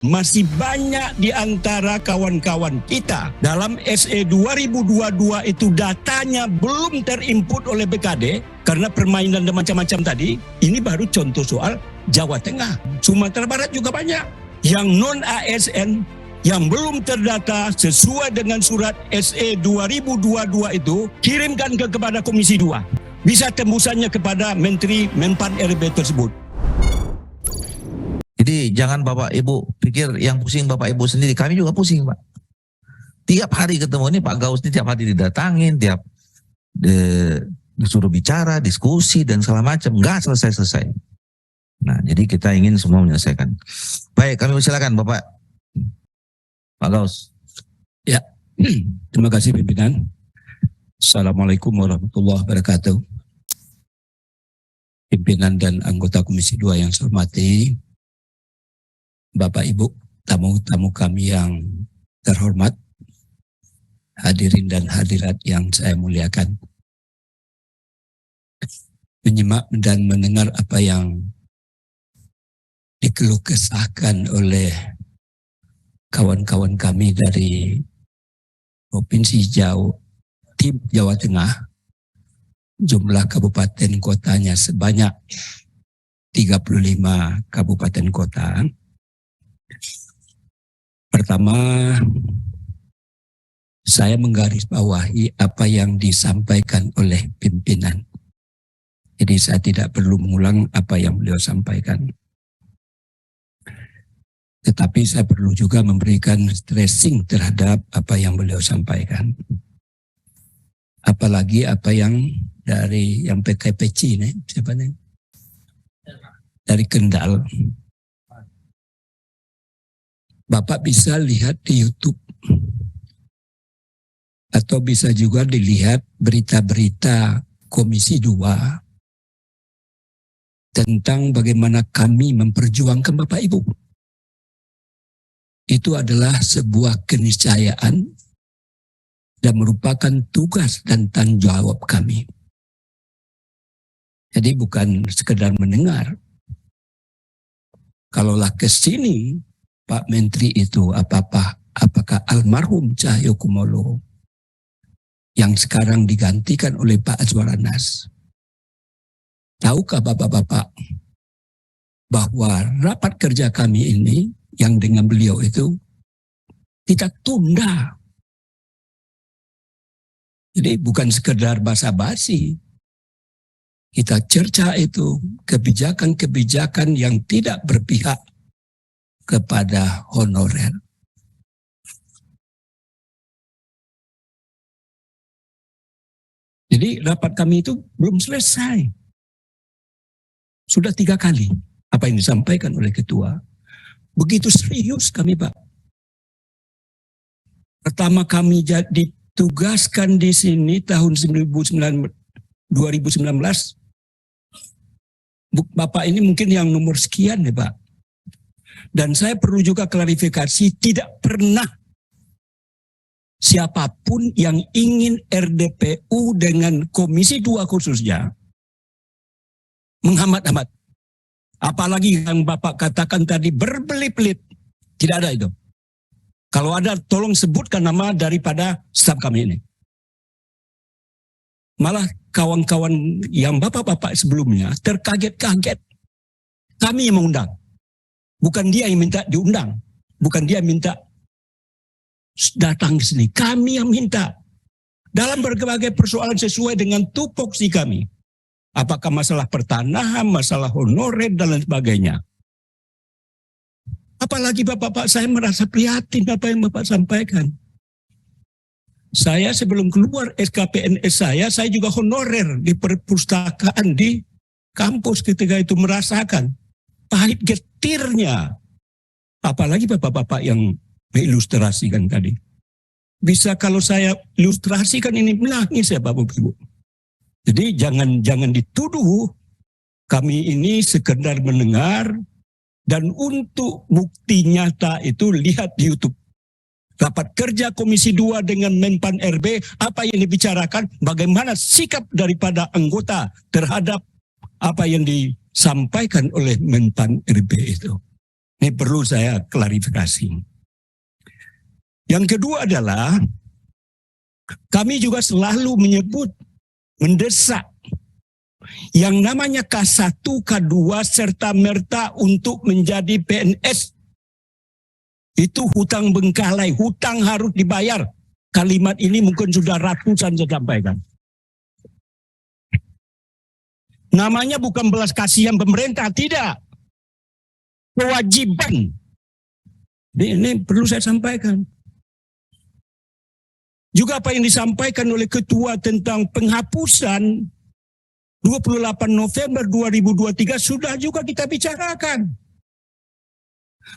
Masih banyak di antara kawan-kawan kita dalam SE 2022 itu datanya belum terinput oleh BKD karena permainan dan macam-macam tadi. Ini baru contoh soal Jawa Tengah. Sumatera Barat juga banyak. Yang non-ASN yang belum terdata sesuai dengan surat SE 2022 itu kirimkan kepada Komisi 2. Bisa tembusannya kepada Menteri Menpan RB tersebut. Jadi jangan Bapak Ibu pikir yang pusing Bapak Ibu sendiri, kami juga pusing Pak. Tiap hari ketemu ini Pak Gaus ini tiap hari didatangin, tiap disuruh bicara, diskusi dan segala macam, nggak selesai-selesai. Nah jadi kita ingin semua menyelesaikan. Baik, kami silakan Bapak Pak Gaus. Ya, terima kasih pimpinan. Assalamualaikum warahmatullahi wabarakatuh. Pimpinan dan anggota Komisi 2 yang saya hormati, Bapak Ibu, tamu-tamu kami yang terhormat, hadirin dan hadirat yang saya muliakan. Menyimak dan mendengar apa yang dikeluh kesahkan oleh kawan-kawan kami dari Provinsi Jawa Tengah, jumlah kabupaten kotanya sebanyak 35 kabupaten kota. Pertama, saya menggarisbawahi apa yang disampaikan oleh pimpinan. Jadi saya tidak perlu mengulang apa yang beliau sampaikan. Tetapi saya perlu juga memberikan stressing terhadap apa yang beliau sampaikan. Apalagi apa yang dari yang PKPC nih, siapa nih? Dari Kendal. Bapak bisa lihat di YouTube atau bisa juga dilihat berita-berita Komisi 2 tentang bagaimana kami memperjuangkan Bapak Ibu. Itu adalah sebuah keniscayaan dan merupakan tugas dan tanggung jawab kami. Jadi bukan sekedar mendengar. Kalaulah ke sini Pak Menteri itu apakah almarhum Cahyokumolo yang sekarang digantikan oleh Pak Azwar Anas. Tahukah Bapak-Bapak bahwa rapat kerja kami ini yang dengan beliau itu kita tunda. Jadi bukan sekedar basa-basi. Kita cerca itu kebijakan-kebijakan yang tidak berpihak kepada honorer. Jadi rapat kami itu belum selesai. Sudah 3 kali apa yang disampaikan oleh ketua. Begitu serius kami Pak. Pertama kami ditugaskan di sini tahun 2019. Bapak ini mungkin yang nomor sekian ya Pak. Dan saya perlu juga klarifikasi, tidak pernah siapapun yang ingin RDPU dengan Komisi 2 khususnya menghambat-hambat. Apalagi yang Bapak katakan tadi berbelit-belit. Tidak ada itu. Kalau ada tolong sebutkan nama daripada staf kami ini. Malah kawan-kawan yang Bapak-Bapak sebelumnya terkaget-kaget. Kami yang mengundang. Bukan dia yang minta diundang. Bukan dia yang minta datang ke sini. Kami yang minta. Dalam berbagai persoalan sesuai dengan tupoksi kami. Apakah masalah pertanahan, masalah honorer, dan lain sebagainya. Apalagi Bapak-Bapak saya merasa prihatin apa yang Bapak sampaikan. Saya sebelum keluar SKPNS saya juga honorer di perpustakaan di kampus ketika itu merasakan pahit getirnya. Apalagi Bapak-Bapak yang mengilustrasikan tadi. Bisa kalau saya ilustrasikan ini menangis ya Bapak Ibu. Jadi jangan dituduh kami ini sekedar mendengar, dan untuk bukti nyata itu lihat di YouTube. Rapat kerja Komisi 2 dengan Menpan RB, apa yang dibicarakan, bagaimana sikap daripada anggota terhadap apa yang disampaikan oleh Menpan RB itu. Ini perlu saya klarifikasi. Yang kedua adalah kami juga selalu menyebut, mendesak yang namanya K1, K2 serta merta untuk menjadi PNS. Itu hutang bengkalai, hutang harus dibayar. Kalimat ini mungkin sudah ratusan saya sampaikan. Namanya bukan belas kasihan pemerintah, tidak. Kewajiban. Ini perlu saya sampaikan. Juga apa yang disampaikan oleh Ketua tentang penghapusan 28 November 2023 sudah juga kita bicarakan.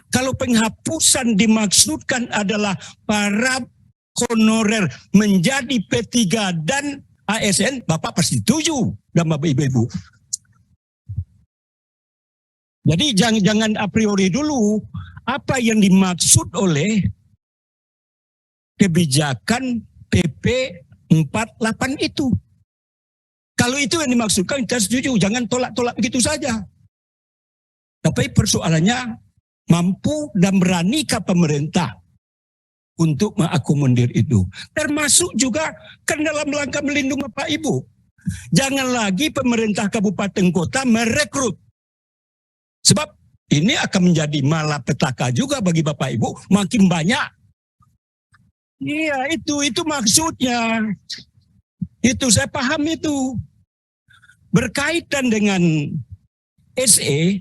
Kalau penghapusan dimaksudkan adalah para honorer menjadi P3 dan ASN, Bapak pasti setuju dan Bapak Ibu. Jadi jangan a priori dulu apa yang dimaksud oleh kebijakan PP 48 itu. Kalau itu yang dimaksudkan kita setuju, jangan tolak-tolak begitu saja. Tapi persoalannya mampu dan beranikah pemerintah untuk mengakomodir itu. Termasuk juga kan dalam rangka melindungi Bapak Ibu. Jangan lagi pemerintah kabupaten kota merekrut. Sebab ini akan menjadi malapetaka juga bagi Bapak Ibu, makin banyak. Iya, itu maksudnya. Itu saya paham itu. Berkaitan dengan SE,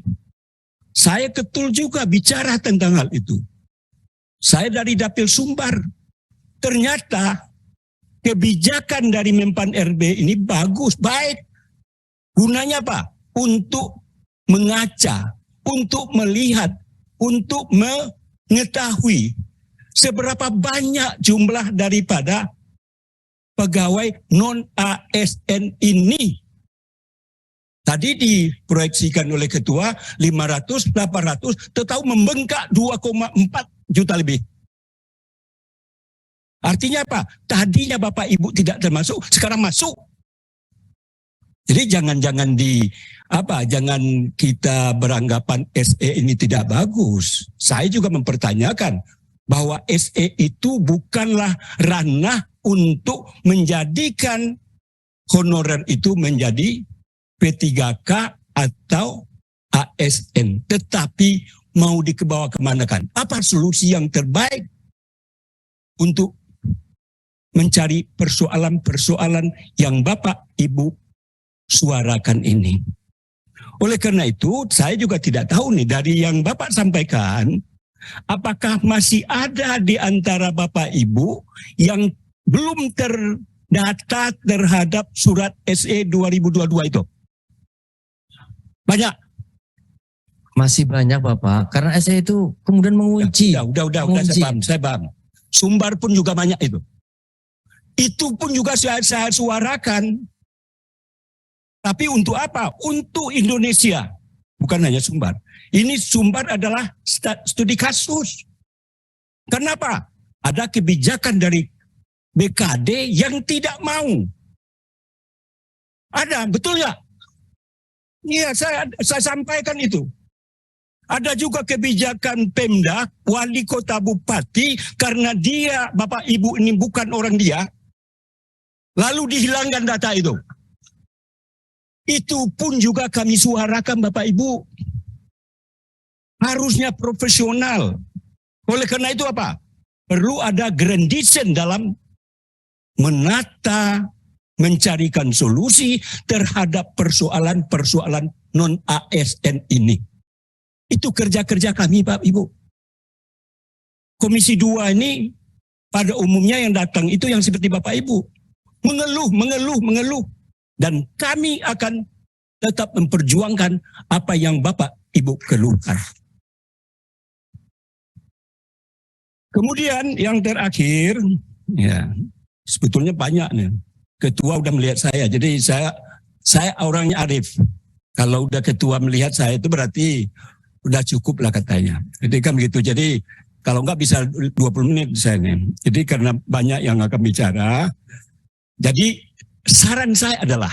saya betul juga bicara tentang hal itu. Saya dari Dapil Sumbar. Ternyata kebijakan dari Menpan RB ini bagus, baik. Gunanya apa? Untuk mengaca, untuk melihat, untuk mengetahui seberapa banyak jumlah daripada pegawai non-ASN ini. Tadi diproyeksikan oleh Ketua 500, 800, tetapi membengkak 2,4 juta lebih. Artinya apa? Tadinya Bapak Ibu tidak termasuk, sekarang masuk. Jadi jangan kita beranggapan SE ini tidak bagus. Saya juga mempertanyakan bahwa SE itu bukanlah ranah untuk menjadikan honorer itu menjadi P3K atau ASN. Tetapi mau dibawa kemanakan? Apa solusi yang terbaik untuk mencari persoalan-persoalan yang Bapak Ibu suarakan ini? Oleh karena itu, saya juga tidak tahu nih dari yang Bapak sampaikan, apakah masih ada di antara Bapak Ibu yang belum terdata terhadap surat SE 2022 itu? Banyak. Masih banyak Bapak, karena SE itu kemudian mengunci. Udah, saya paham. Sumbar pun juga banyak itu. Itu pun juga saya suarakan. Tapi untuk apa? Untuk Indonesia. Bukan hanya Sumbar. Ini Sumbar adalah studi kasus. Kenapa? Ada kebijakan dari BKD yang tidak mau. Ada, betul nggak? Iya, saya sampaikan itu. Ada juga kebijakan Pemda, wali kota bupati, karena dia, Bapak Ibu ini bukan orang dia, lalu dihilangkan data itu. Itu pun juga kami suarakan Bapak Ibu. Harusnya profesional. Oleh karena itu apa? Perlu ada grand design dalam menata, mencarikan solusi terhadap persoalan-persoalan non-ASN ini. Itu kerja-kerja kami, Pak Ibu. Komisi 2 ini pada umumnya yang datang itu yang seperti Bapak Ibu. Mengeluh. Dan kami akan tetap memperjuangkan apa yang Bapak Ibu keluhkan. Kemudian yang terakhir, ya sebetulnya banyak nih. Ketua udah melihat saya, jadi saya orangnya arif. Kalau udah ketua melihat saya itu berarti udah cukup lah katanya. Jadi kan begitu. Jadi kalau nggak bisa 20 menit saya nih. Jadi karena banyak yang akan bicara. Jadi saran saya adalah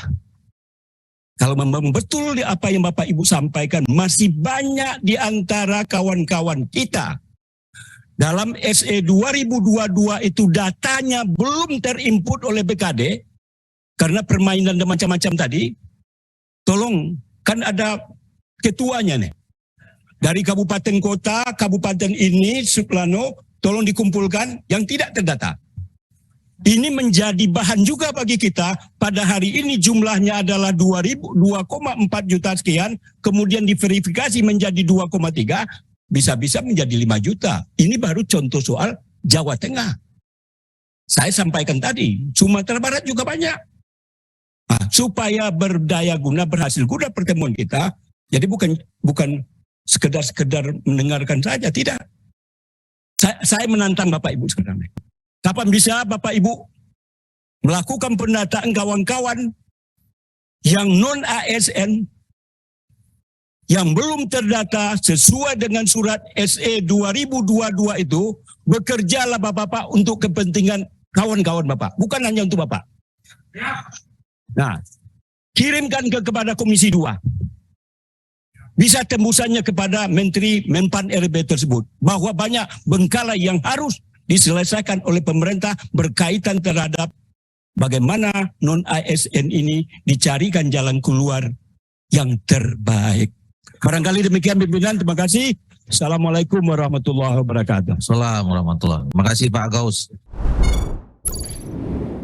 Kalau memang betul apa yang Bapak Ibu sampaikan, masih banyak di antara kawan-kawan kita dalam SE 2022 itu datanya belum terinput oleh BKD karena permainan dan macam-macam tadi. Tolong, kan ada ketuanya nih. Dari kabupaten kota, kabupaten ini, Suplano, tolong dikumpulkan yang tidak terdata. Ini menjadi bahan juga bagi kita. Pada hari ini jumlahnya adalah 2,4 juta sekian, kemudian diverifikasi menjadi 2,3, bisa-bisa menjadi 5 juta. Ini baru contoh soal Jawa Tengah. Saya sampaikan tadi, Sumatera Barat juga banyak. Nah, supaya berdaya guna, berhasil guna pertemuan kita, jadi bukan sekedar mendengarkan saja, tidak. Saya menantang Bapak Ibu sekarang. Kapan bisa Bapak Ibu melakukan pendataan kawan-kawan yang non-ASN yang belum terdata sesuai dengan surat SE 2022 itu, bekerjalah Bapak-Bapak untuk kepentingan kawan-kawan Bapak, bukan hanya untuk Bapak. Nah, kirimkan kepada Komisi 2. Bisa tembusannya kepada Menteri Menpan RB tersebut, bahwa banyak bengkalai yang harus diselesaikan oleh pemerintah berkaitan terhadap bagaimana non-ASN ini dicarikan jalan keluar yang terbaik. Barangkali demikian pimpinan, terima kasih. Assalamualaikum warahmatullahi wabarakatuh. Assalamualaikum warahmatullahi wabarakatuh. Terima kasih Pak Gaus.